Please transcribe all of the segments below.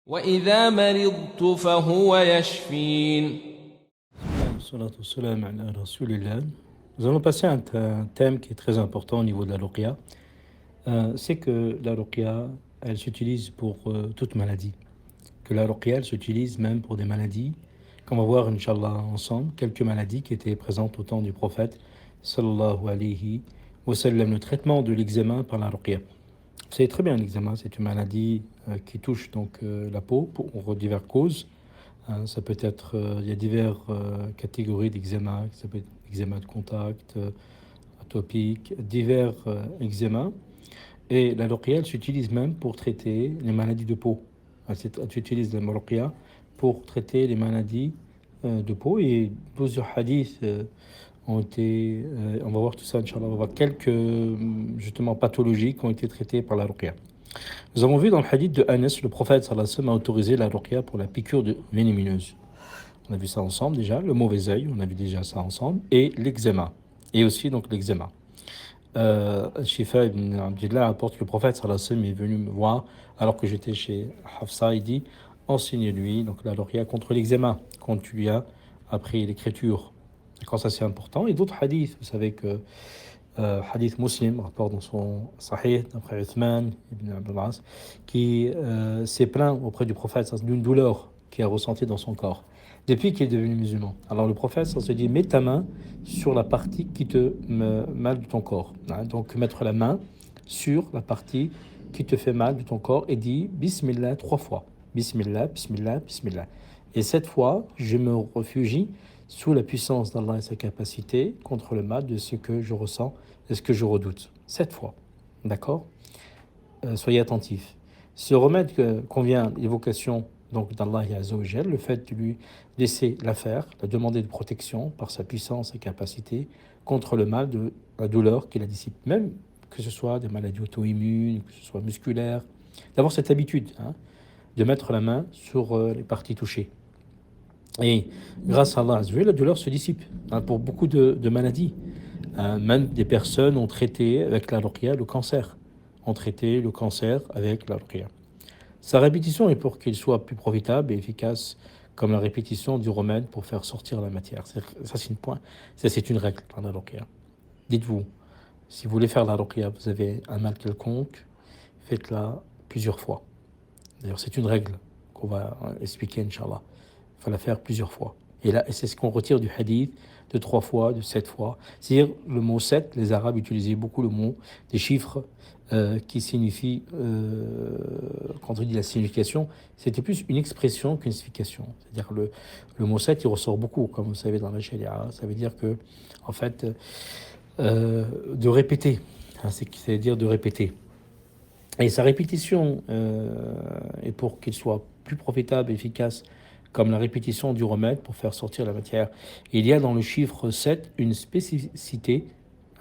وإذا مرضت فهو يشفين. Salatu wassalam ala Rasulillah. Nous allons passer à un thème qui est très important au niveau de la ruqya. C'est que la ruqya, elle s'utilise pour toute maladie. Que la ruqya, elle s'utilise même pour des maladies. Qu'on va voir, Inch'Allah, ensemble, quelques maladies qui étaient présentes au temps du prophète, sallallahu alayhi wa sallam. Le traitement de l'eczéma par la ruqya. Vous savez très bien, l'eczéma, c'est une maladie qui touche donc la peau pour diverses causes. Ça peut être, il y a diverses catégories d'eczéma, ça peut être eczéma de contact, atopique, divers eczémas. Et la ruqya s'utilise même pour traiter les maladies de peau. Elle s'utilise la ruqya pour traiter les maladies de peau. Et plusieurs hadiths ont été, on va voir tout ça, Inch'Allah, on va voir quelques justement pathologies qui ont été traitées par la ruqya. Nous avons vu dans le hadith de Anas, le prophète sallallahu alayhi wa sallam a autorisé la ruqya pour la piqûre de vénémineuse. On a vu ça ensemble déjà, le mauvais œil, on a vu déjà ça ensemble, et l'eczéma, et aussi donc l'eczéma. Shifa ibn Abdullah rapporte que le prophète sallallahu alayhi wa sallam est venu me voir alors que j'étais chez Hafsa, il dit enseigne-lui donc la ruqya contre l'eczéma, quand tu lui as appris l'écriture. Quand ça c'est important. Et d'autres hadiths, vous savez que hadith muslim, rapport dans son sahih, d'après Uthman ibn Abdullah, qui s'est plaint auprès du prophète d'une douleur qu'il a ressentie dans son corps, depuis qu'il est devenu musulman. Alors le prophète se dit, mets ta main sur la partie qui te mal de ton corps. Donc mettre la main sur la partie qui te fait mal de ton corps et dit, Bismillah 3 fois. Bismillah, Bismillah, Bismillah. Et 7 fois, je me réfugie sous la puissance d'Allah et sa capacité contre le mal de ce que je ressens et ce que je redoute. 7 fois. D'accord. Soyez attentifs. Ce remède convient l'évocation donc d'Allah Azza wa Jal, le fait de lui laisser la faire, la demander de protection par sa puissance et capacité contre le mal de la douleur qui la dissipe, même que ce soit des maladies auto-immunes, que ce soit musculaires, d'avoir cette habitude de mettre la main sur les parties touchées. Et grâce à Allah, la douleur se dissipe pour beaucoup de maladies. Même des personnes ont traité avec la ruqya le cancer. Ont traité le cancer avec la ruqya. Sa répétition est pour qu'il soit plus profitable et efficace, comme la répétition du remède pour faire sortir la matière. Ça, c'est une règle dans la ruqya. Dites-vous, si vous voulez faire la ruqya, vous avez un mal quelconque, faites-la plusieurs fois. D'ailleurs, c'est une règle qu'on va expliquer, Inch'Allah. Il faut la faire plusieurs fois. Et là, c'est ce qu'on retire du hadith de 3 fois, de 7 fois. C'est-à-dire, le mot 7, les Arabes utilisaient beaucoup le mot des chiffres qui signifient, quand on dit la signification, c'était plus une expression qu'une signification. C'est-à-dire le mot 7, il ressort beaucoup, comme vous savez, dans la sharia. Ça veut dire que, en fait, de répéter. C'est-à-dire de répéter. Et sa répétition est pour qu'il soit plus profitable et efficace, comme la répétition du remède pour faire sortir la matière. Et il y a dans le chiffre 7 une spécificité,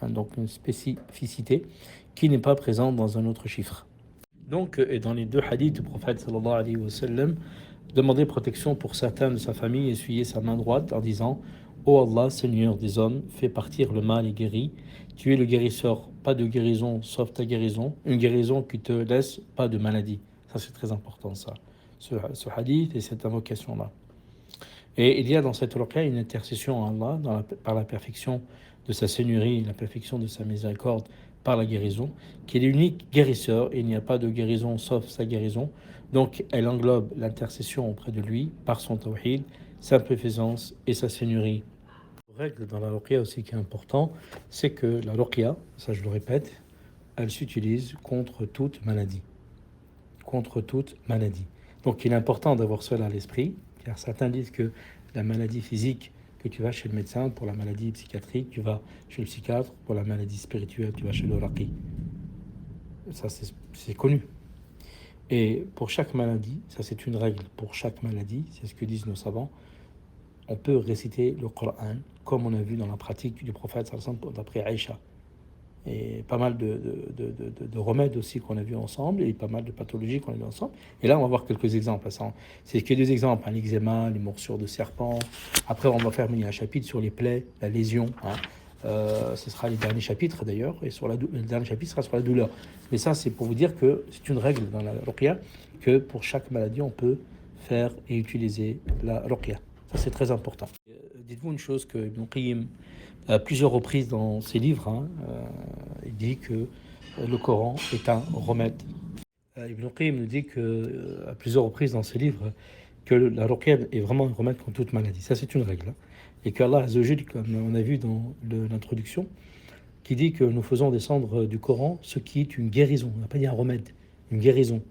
donc une spécificité qui n'est pas présente dans un autre chiffre. Donc, et dans les 2 hadiths du prophète sallallahu alayhi wa sallam, demander protection pour certains de sa famille, essuyer sa main droite en disant « Ô Allah, Seigneur des hommes, fais partir le mal et guéris. Tu es le guérisseur, pas de guérison sauf ta guérison, une guérison qui te laisse pas de maladie. » Ça, c'est très important, ça. Ce hadith et cette invocation-là. Et il y a dans cette ruqya une intercession à Allah par la perfection de sa seigneurie, la perfection de sa miséricorde par la guérison, qui est l'unique guérisseur, et il n'y a pas de guérison sauf sa guérison. Donc elle englobe l'intercession auprès de lui par son tawhid, sa préfésance et sa seigneurie. Une règle dans la ruqya aussi qui est important, c'est que la ruqya, ça je le répète, elle s'utilise contre toute maladie. Contre toute maladie. Donc il est important d'avoir cela à l'esprit, car certains disent que la maladie physique, que tu vas chez le médecin, pour la maladie psychiatrique, tu vas chez le psychiatre, pour la maladie spirituelle, tu vas chez le raqi. Ça c'est connu. Et pour chaque maladie, ça c'est une règle, pour chaque maladie, c'est ce que disent nos savants, on peut réciter le Coran, comme on a vu dans la pratique du prophète d'après Aïcha. Et pas mal de remèdes aussi qu'on a vu ensemble, et pas mal de pathologies qu'on a vu ensemble. Et là, on va voir quelques exemples. C'est que 2 exemples, l'eczéma, les morsures de serpent. Après, on va faire un chapitre sur les plaies, la lésion, Ce sera les derniers chapitres d'ailleurs, et le dernier chapitre sera sur la douleur. Mais ça, c'est pour vous dire que c'est une règle dans la ruqya, que pour chaque maladie, on peut faire et utiliser la ruqya. Ça, c'est très important. Dites-vous une chose que Ibn Qayyim, à plusieurs reprises dans ses livres, il dit que le Coran est un remède. Ibn Qayyim nous dit à plusieurs reprises dans ses livres que la ruqya est vraiment un remède contre toute maladie. Ça, c'est une règle. Et qu'Allah Azza wa Jalla, comme on a vu dans l'introduction, qui dit que nous faisons descendre du Coran ce qui est une guérison. On n'a pas dit un remède, une guérison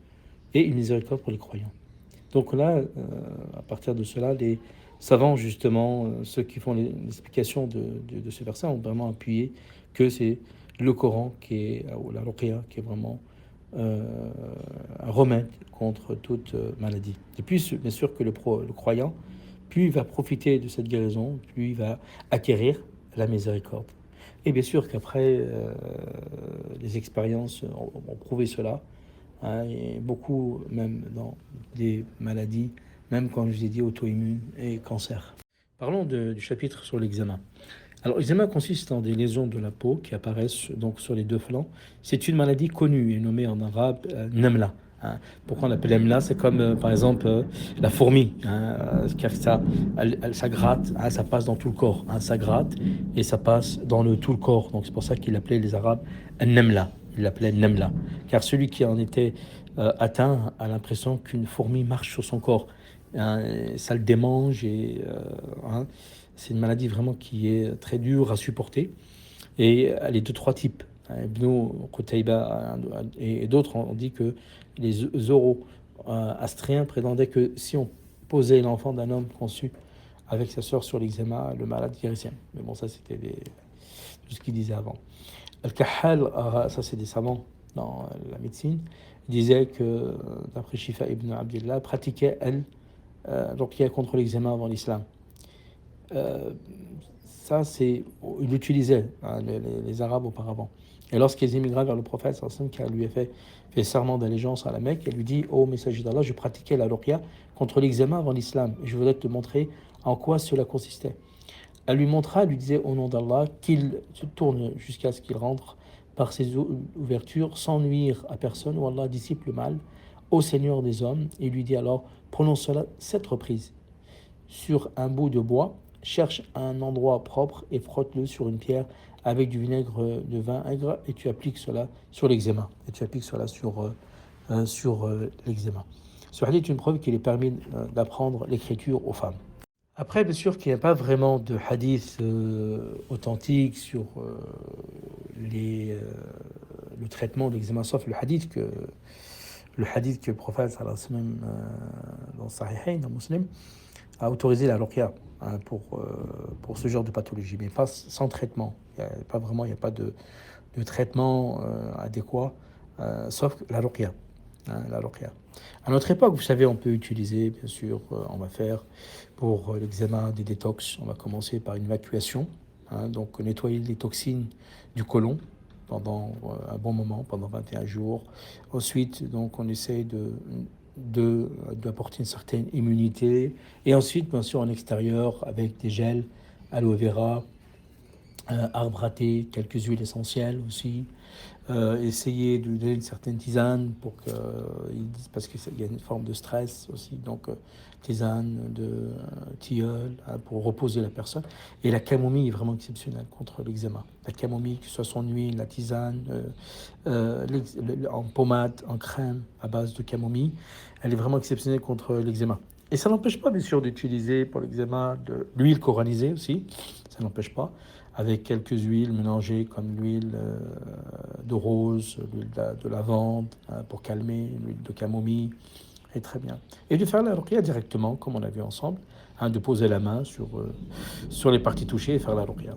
et une miséricorde pour les croyants. Donc là, à partir de cela, les savants, justement, ceux qui font l'explication de ce verset, ont vraiment appuyé que c'est le Coran, ou la ruqya, qui est vraiment un remède contre toute maladie. Et puis, bien sûr, que le croyant, plus il va profiter de cette guérison, plus il va acquérir la miséricorde. Et bien sûr qu'après, les expériences ont prouvé cela. Et beaucoup, même dans des maladies, même quand je vous ai dit auto-immunes et cancer. Parlons du chapitre sur l'eczéma. Alors, l'eczéma consiste en des lésions de la peau qui apparaissent donc sur les deux flancs. C'est une maladie connue et nommée en arabe namla. Pourquoi on l'appelle namla? C'est comme par exemple la fourmi, car ça gratte, ça passe dans tout le corps, ça gratte et ça passe dans tout le corps. Donc c'est pour ça qu'il appelait les Arabes namla. Il l'appelait namla, car celui qui en était atteint a l'impression qu'une fourmi marche sur son corps. Ça le démange et c'est une maladie vraiment qui est très dure à supporter et elle est de trois types. Ibn Qutayba et d'autres ont dit que les Zoroastriens prétendaient que si on posait l'enfant d'un homme conçu avec sa sœur sur l'eczéma, le malade guérissait. Mais bon, ça c'était tout ce qu'ils disaient avant. Al-Kahhal, ça c'est des savants dans la médecine, disaient que, d'après Shifa ibn Abdillah, pratiquait ruqya contre l'eczéma avant l'islam. Ça, il l'utilisait, les Arabes auparavant. Et lorsqu'ils immigraient vers le prophète, qui lui a fait serment d'allégeance à la Mecque, il lui dit: ô messager d'Allah, je pratiquais la ruqya contre l'eczéma avant l'islam, et je voudrais te montrer en quoi cela consistait. Elle lui montra, elle lui disait au nom d'Allah qu'il se tourne jusqu'à ce qu'il rentre par ses ouvertures sans nuire à personne, ou Allah dissipe le mal au Seigneur des hommes. Et lui dit alors: prononce cela 7 reprises sur un bout de bois, cherche un endroit propre et frotte-le sur une pierre avec du vinaigre de vin aigre, et tu appliques cela sur l'eczéma. Et tu appliques cela sur l'eczéma. Ce hadith est une preuve qu'il est permis d'apprendre l'écriture aux femmes. Après, bien sûr qu'il n'y a pas vraiment de hadith authentique sur le traitement de l'eczéma, sauf le hadith que le prophète sallallahu alayhi wa sallam, dans Sahihain, dans Muslim, a autorisé la ruqya pour ce genre de pathologie, mais pas sans traitement. Il n'y a pas de traitement adéquat, sauf la ruqya. La ruqya. À notre époque, vous savez, on peut utiliser, bien sûr, on va faire pour l'eczéma des détox. On va commencer par une évacuation, donc nettoyer les toxines du côlon pendant un bon moment, pendant 21 jours. Ensuite, donc, on essaye d'apporter une certaine immunité. Et ensuite, bien sûr, en extérieur, avec des gels, aloe vera, arbre à thé, quelques huiles essentielles aussi. Essayer de donner une certaine tisane parce qu'il y a une forme de stress aussi, donc tisane de tilleul pour reposer la personne. Et la camomille est vraiment exceptionnelle contre l'eczéma. La camomille, que ce soit son huile, la tisane, en pommade, en crème à base de camomille, elle est vraiment exceptionnelle contre l'eczéma. Et ça n'empêche pas, bien sûr, d'utiliser pour l'eczéma de l'huile coranisée aussi, ça n'empêche pas, avec quelques huiles mélangées comme l'huile de rose, l'huile de lavande pour calmer, l'huile de camomille, et très bien. Et de faire la ruqya directement, comme on a vu ensemble, de poser la main sur les parties touchées et faire la ruqya.